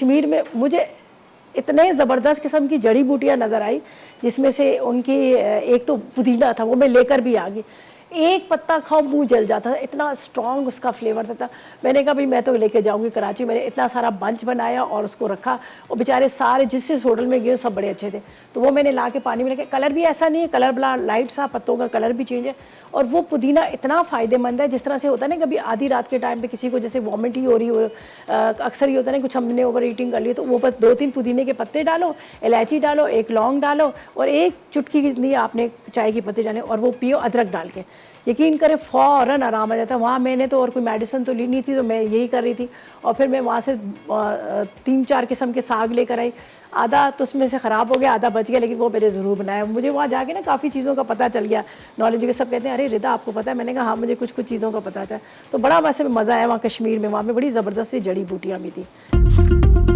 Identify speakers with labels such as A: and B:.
A: कश्मीर में मुझे इतने ज़बरदस्त किस्म की जड़ी बूटियाँ नज़र आई, जिसमें से उनकी एक तो पुदीना था, वो मैं लेकर भी आ गई। एक पत्ता खाओ मुंह जल जाता था, इतना स्ट्रॉन्ग उसका फ्लेवर था। मैंने कहा भाई मैं तो लेके जाऊंगी कराची। मैंने इतना सारा बंच बनाया और उसको रखा, और बेचारे सारे जिस होटल में गए सब बड़े अच्छे थे, तो वो मैंने ला के पानी में रखे। कलर भी ऐसा नहीं है, कलर बड़ा लाइट सा, पत्तों का कलर भी चेंज है। और वो पुदीना इतना फ़ायदेमंद है, जिस तरह से होता है ना कभी आधी रात के टाइम पे किसी को जैसे वॉमिट ही हो रही हो, अक्सर ही होता है ना कुछ हमने ओवर ईटिंग कर ली, तो वो बस 2-3 पुदीने के पत्ते डालो, इलायची डालो, एक लौंग डालो और एक चुटकी जितनी आपने चाय की पत्ती डाले, और वो पियो अदरक डाल के। यकीन करें फ़ौरन आराम आ जाता है। वहाँ मैंने तो और कोई मेडिसिन तो ली नहीं थी, तो मैं यही कर रही थी। और फिर मैं वहाँ से 3-4 किस्म के साग लेकर आई। आधा तो उसमें से ख़राब हो गया, आधा बच गया, लेकिन वो मैंने ज़रूर बनाया। मुझे वहाँ जाके ना काफ़ी चीज़ों का पता चल गया, नॉलेज के। सब कहते हैं अरे रिदा आपको पता है? मैंने कहा हाँ, मुझे कुछ कुछ चीज़ों का पता चला। तो बड़ा वैसे मज़ा आया वहाँ कश्मीर में। वहाँ पे बड़ी ज़बरदस्त सी जड़ी बूटियाँ भी थी।